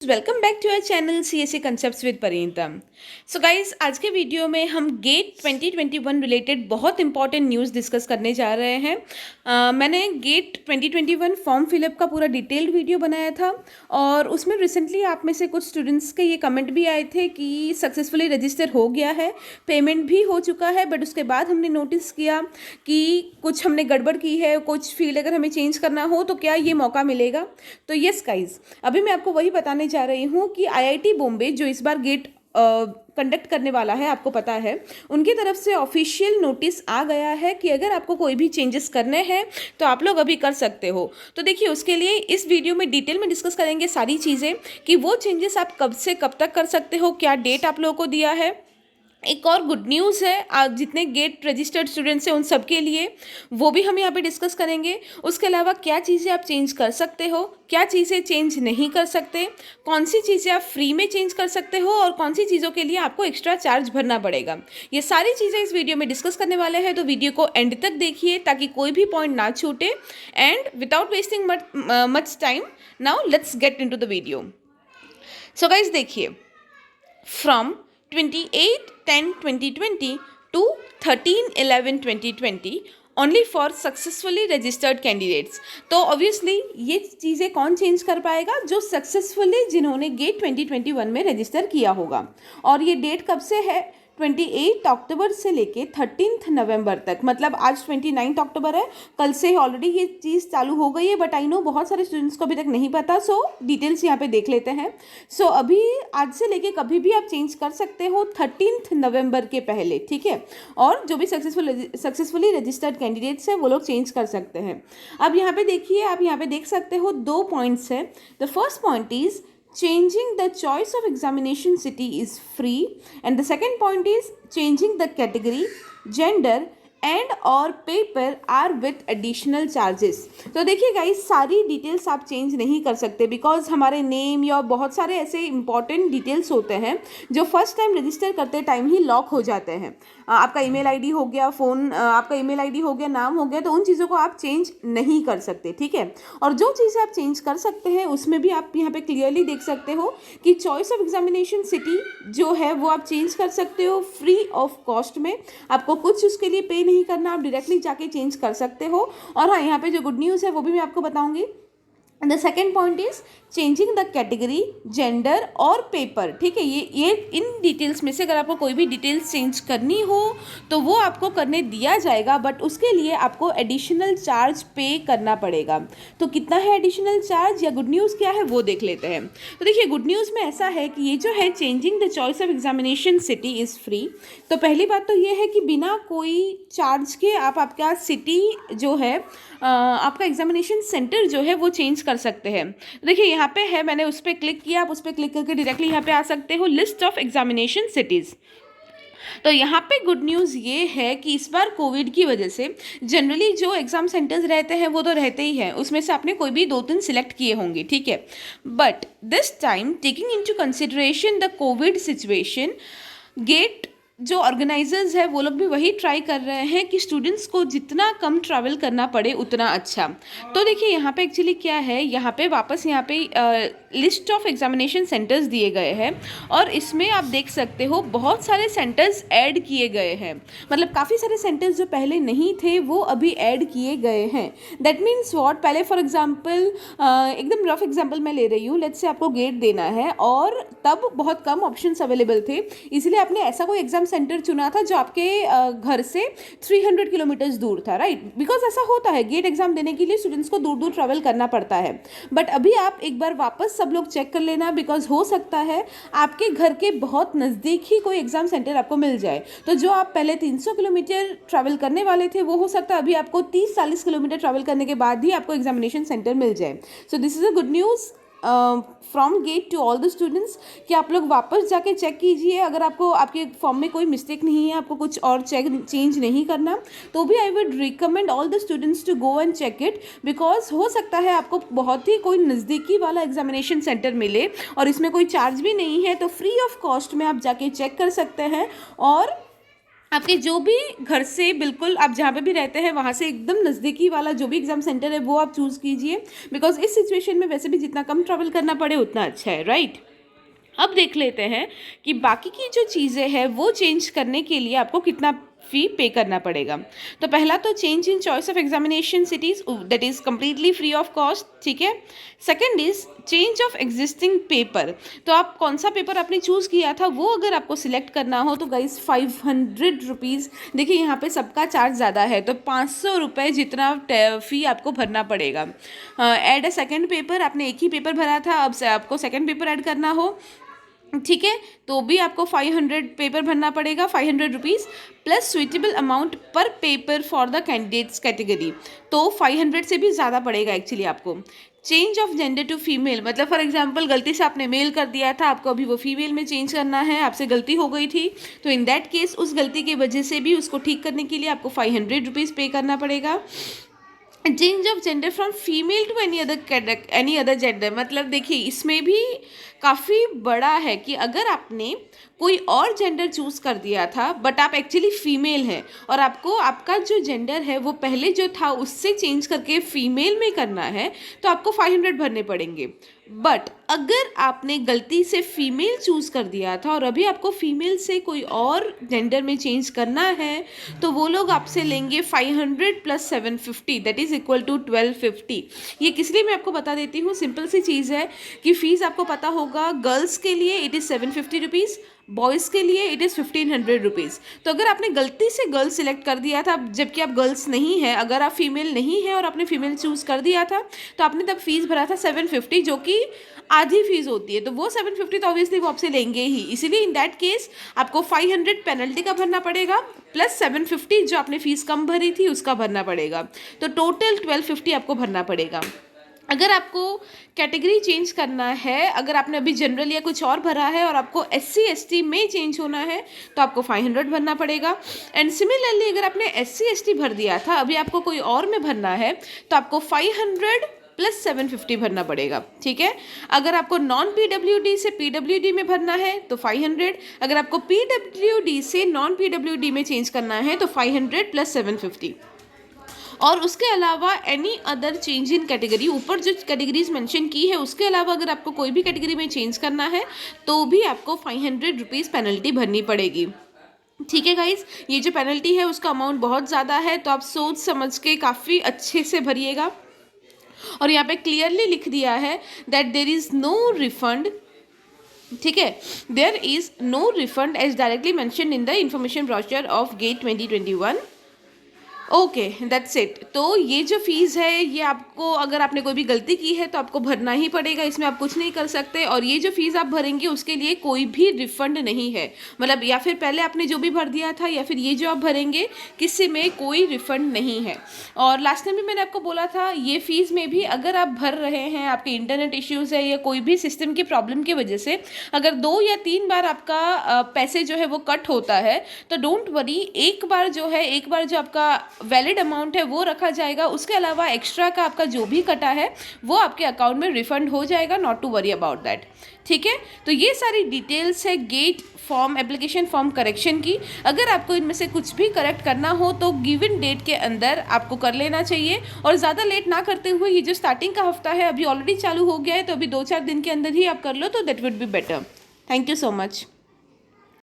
Welcome back to our channel CSA concepts with Parineeta. So guys, आज के video में हम गेट 2021 रिलेटेड बहुत इंपॉर्टेंट न्यूज़ डिस्कस करने जा रहे हैं। मैंने गेट 2021 फॉर्म फिलअप का पूरा डिटेल्ड वीडियो बनाया था और उसमें रिसेंटली आप में से कुछ स्टूडेंट्स के ये कमेंट भी आए थे कि सक्सेसफुली रजिस्टर हो गया है, पेमेंट भी हो चुका है, बट उसके बाद हमने नोटिस किया कि कुछ हमने गड़बड़ की है, कुछ फील्ड अगर हमें चेंज करना हो तो क्या ये मौका मिलेगा। तो यस गाइज, अभी मैं आपको वही बताने जा रही हूँ कि आईआईटी बॉम्बे जो इस बार गेट कंडक्ट करने वाला है, आपको पता है, उनकी तरफ से ऑफिशियल नोटिस आ गया है कि अगर आपको कोई भी चेंजेस करने हैं तो आप लोग अभी कर सकते हो। तो देखिए, उसके लिए इस वीडियो में डिटेल में डिस्कस करेंगे सारी चीज़ें कि वो चेंजेस आप कब से कब तक कर सकते हो, क्या डेट आप लोगों को दिया है। एक और गुड न्यूज़ है, आज जितने गेट रजिस्टर्ड स्टूडेंट्स हैं उन सब के लिए, वो भी हम यहाँ पे डिस्कस करेंगे। उसके अलावा क्या चीज़ें आप चेंज कर सकते हो, क्या चीज़ें चेंज नहीं कर सकते, कौन सी चीज़ें आप फ्री में चेंज कर सकते हो और कौन सी चीज़ों के लिए आपको एक्स्ट्रा चार्ज भरना पड़ेगा, ये सारी चीज़ें इस वीडियो में डिस्कस करने वाले हैं। तो वीडियो को एंड तक देखिए ताकि कोई भी पॉइंट ना छूटे। And without wasting much time, now let's get into the video. So guys देखिए, from 28/10/2020 to 13/11/2020 only for successfully registered candidates. तो ऑब्वियसली ये चीज़ें कौन चेंज कर पाएगा? जो सक्सेसफुली जिन्होंने गेट 2021 में रजिस्टर किया होगा। और ये डेट कब से है? 28 अक्टूबर से लेके 13 नवंबर तक, मतलब आज 29 अक्टूबर है, कल से ऑलरेडी ये चीज़ चालू हो गई है, बट आई नो बहुत सारे स्टूडेंट्स को अभी तक नहीं पता। सो डिटेल्स यहाँ पे देख लेते हैं। सो अभी आज से लेके कभी भी आप चेंज कर सकते हो 13 नवंबर के पहले, ठीक है। और जो भी सक्सेसफुली रजिस्टर्ड कैंडिडेट्स हैं वो लोग चेंज कर सकते हैं। अब यहाँ पे देखिए, आप यहाँ पे देख सकते हो दो पॉइंट्स हैं। The first point is changing the choice of examination city is free, and the second point is changing the category, gender and और paper are with additional charges. तो देखिए गाइस, सारी डिटेल्स आप चेंज नहीं कर सकते because हमारे name या बहुत सारे ऐसे इंपॉर्टेंट डिटेल्स होते हैं जो फर्स्ट टाइम रजिस्टर करते टाइम ही लॉक हो जाते हैं। आपका ईमेल आईडी हो गया, आपका ईमेल आईडी हो गया, नाम हो गया, तो उन चीज़ों को आप चेंज नहीं कर सकते, ठीक है। और जो चीज़ें आप चेंज कर सकते हैं उसमें भी आप यहाँ पे क्लियरली देख सकते हो कि चॉइस ऑफ एग्जामिनेशन सिटी जो है वो आप चेंज कर सकते हो फ्री ऑफ कॉस्ट में। आपको कुछ उसके लिए पे नहीं करना, आप डायरेक्टली जाके चेंज कर सकते हो। और हाँ, यहाँ पे जो गुड न्यूज़ है वो भी मैं आपको बताऊंगी। The second point is changing the category, gender और पेपर, ठीक है। ये इन डिटेल्स में से अगर आपको कोई भी डिटेल्स चेंज करनी हो तो वो आपको करने दिया जाएगा, बट उसके लिए आपको एडिशनल चार्ज पे करना पड़ेगा। तो कितना है एडिशनल चार्ज या गुड न्यूज़ क्या है वो देख लेते हैं। तो देखिए, गुड न्यूज़ में ऐसा है कि ये जो है changing the choice of examination city is free. तो पहली बात तो ये है कि बिना कोई चार्ज के आप आपका सिटी जो है, आपका एग्जामिनेशन सेंटर जो है वो चेंज कर सकते हैं। देखिए यहाँ पे है, मैंने उस पर क्लिक किया, आप उस पर क्लिक करके डायरेक्टली यहाँ पे आ सकते हो लिस्ट ऑफ एग्जामिनेशन सिटीज़। तो यहाँ पे गुड न्यूज़ ये है कि इस बार कोविड की वजह से जनरली जो एग्ज़ाम सेंटर्स रहते हैं वो तो रहते ही हैं, उसमें से आपने कोई भी 2-3 सिलेक्ट किए होंगे, ठीक है। But this time taking into consideration the COVID situation, GATE जो ऑर्गेनाइजर्स है वो लोग भी वही ट्राई कर रहे हैं कि स्टूडेंट्स को जितना कम ट्रैवल करना पड़े उतना अच्छा। तो देखिए यहाँ पे एक्चुअली क्या है, यहाँ पे वापस यहाँ पे लिस्ट ऑफ एग्जामिनेशन सेंटर्स दिए गए हैं और इसमें आप देख सकते हो बहुत सारे सेंटर्स ऐड किए गए हैं। मतलब काफ़ी सारे सेंटर्स जो पहले नहीं थे वो अभी ऐड किए गए हैं। दैट मीन्स व्हाट, पहले फॉर एग्जाम्पल एकदम रफ एग्जाम्पल मैं ले रही हूँ, लेट्स से आपको गेट देना है और तब बहुत कम ऑप्शंस अवेलेबल थे, इसलिए आपने ऐसा कोई एग्जाम सेंटर चुना था जो आपके घर से 300 किलोमीटर्स दूर था, राइट। बिकॉज ऐसा होता है, गेट एग्जाम देने के लिए स्टूडेंट्स को दूर दूर ट्रैवल करना पड़ता है। बट अभी आप एक बार वापस सब लोग चेक कर लेना, बिकॉज हो सकता है आपके घर के बहुत नज़दीक ही कोई एग्जाम सेंटर आपको मिल जाए। तो जो आप पहले 300 किलोमीटर ट्रैवल करने वाले थे वो हो सकता है अभी आपको 30-40 किलोमीटर ट्रैवल करने के बाद ही आपको एग्जामिनेशन सेंटर मिल जाए। So this is a good news from GATE to all the students कि आप लोग वापस जाके चेक कीजिए। अगर आपको आपके फॉर्म में कोई मिस्टेक नहीं है, आपको कुछ और चेंज नहीं करना, तो भी I would recommend all the students to go and check it, because हो सकता है आपको बहुत ही कोई नज़दीकी वाला एग्जामिनेशन सेंटर मिले और इसमें कोई चार्ज भी नहीं है, तो फ्री ऑफ कॉस्ट में आप जाके चेक कर सकते हैं और आपके जो भी घर से बिल्कुल आप जहाँ पे भी रहते हैं वहाँ से एकदम नज़दीकी वाला जो भी एग्ज़ाम सेंटर है वो आप चूज़ कीजिए, बिकॉज इस सिचुएशन में वैसे भी जितना कम ट्रैवल करना पड़े उतना अच्छा है, राइट। अब देख लेते हैं कि बाकी की जो चीज़ें हैं वो चेंज करने के लिए आपको कितना फ़ी पे करना पड़ेगा। तो पहला तो change in choice of examination cities, that is completely free of cost, ठीक है। Second is change of existing paper. तो आप कौन सा पेपर आपने चूज़ किया था वो अगर आपको सिलेक्ट करना हो तो गाइस 500 रुपीज़, देखिए यहाँ पे सबका चार्ज ज़्यादा है तो 500 रुपये जितना फ़ी आपको भरना पड़ेगा। ऐड अ सेकेंड पेपर, आपने एक ही पेपर भरा था, अब से आपको सेकेंड पेपर ऐड करना हो, ठीक है, तो भी आपको 500 पेपर भरना पड़ेगा, 500 rupees plus suitable amount per paper for the candidates category, तो 500 से भी ज़्यादा पड़ेगा एक्चुअली आपको। Change of gender to female, मतलब फॉर एग्जांपल गलती से आपने मेल कर दिया था, आपको अभी वो फीमेल में चेंज करना है, आपसे गलती हो गई थी, तो इन दैट केस उस गलती की वजह से भी उसको ठीक करने के लिए आपको 500 रुपीज़ पे करना पड़ेगा। Change of gender from female to any other gender, मतलब देखिए इसमें भी काफ़ी बड़ा है कि अगर आपने कोई और जेंडर चूज़ कर दिया था बट आप एक्चुअली फीमेल हैं और आपको आपका जो जेंडर है वो पहले जो था उससे चेंज करके फीमेल में करना है तो आपको 500 भरने पड़ेंगे। बट अगर आपने गलती से फीमेल चूज़ कर दिया था और अभी आपको फीमेल से कोई और जेंडर में चेंज करना है तो वो लोग आपसे लेंगे 500 plus 750, that is equal to 1250। ये किस लिए मैं आपको बता देती हूँ, सिंपल सी चीज़ है कि फ़ीस आपको पता होगा, गर्ल्स के लिए इट इज़ 750 रुपीज़, बॉयज़ के लिए इट इज़ 1500 रुपीज़। तो अगर आपने गलती से गर्ल्स सिलेक्ट कर दिया था जबकि आप गर्ल्स नहीं हैं, अगर आप फीमेल नहीं हैं और आपने फीमेल चूज़ कर दिया था तो आपने तब फीस भरा था 750, जो कि आधी फीस होती है, तो वो 750 तो ऑब्वियसली वो आपसे लेंगे ही, इसीलिए इन दैट केस आपको 500 पेनल्टी का भरना पड़ेगा प्लस 750 जो आपने फीस कम भरी थी उसका भरना पड़ेगा, तो टोटल 1250 आपको भरना पड़ेगा। अगर आपको कैटेगरी चेंज करना है, अगर आपने अभी जनरल या कुछ और भरा है और आपको SC ST में चेंज होना है तो आपको 500 भरना पड़ेगा। एंड सिमिलरली अगर आपने SC ST भर दिया था, अभी आपको कोई और में भरना है तो आपको 500 प्लस 750 भरना पड़ेगा, ठीक है। अगर आपको नॉन PWD से PWD में भरना है तो 500, अगर आपको PWD से नॉन PWD में चेंज करना है तो 500 प्लस 750। और उसके अलावा any other change in category, ऊपर जो कैटेगरीज मेंशन की है उसके अलावा अगर आपको कोई भी कैटेगरी में चेंज करना है तो भी आपको 500 रुपीज़ पेनल्टी भरनी पड़ेगी, ठीक है गाइज। ये जो पेनल्टी है उसका अमाउंट बहुत ज़्यादा है तो आप सोच समझ के काफ़ी अच्छे से भरिएगा। और यहाँ पे क्लियरली लिख दिया है that there is no refund, ठीक है, there is no refund as directly mention in the information brochure of GATE 2021। Okay that's it. तो ये जो फीस है ये आपको, अगर आपने कोई भी गलती की है तो आपको भरना ही पड़ेगा, इसमें आप कुछ नहीं कर सकते। और ये जो फीस आप भरेंगे उसके लिए कोई भी रिफंड नहीं है, मतलब या फिर पहले आपने जो भी भर दिया था या फिर ये जो आप भरेंगे किसी में कोई रिफंड नहीं है। और लास्ट टाइम भी मैंने आपको बोला था ये फीस में भी अगर आप भर रहे हैं, आपके इंटरनेट इश्यूज़ है या कोई भी सिस्टम की प्रॉब्लम की वजह से अगर 2 या 3 बार आपका पैसे जो है वो कट होता है तो डोंट वरी, एक बार जो आपका वैलिड अमाउंट है वो रखा जाएगा, उसके अलावा एक्स्ट्रा का आपका जो भी कटा है वो आपके अकाउंट में रिफंड हो जाएगा, not to worry about that, ठीक है। तो ये सारी डिटेल्स है GATE form application form correction की। अगर आपको इनमें से कुछ भी करेक्ट करना हो तो गिवन डेट के अंदर आपको कर लेना चाहिए और ज़्यादा लेट ना करते हुए, ये जो स्टार्टिंग का हफ्ता है अभी ऑलरेडी चालू हो गया है तो अभी 2-4 दिन के अंदर ही आप कर लो तो that would be better. Thank you so much.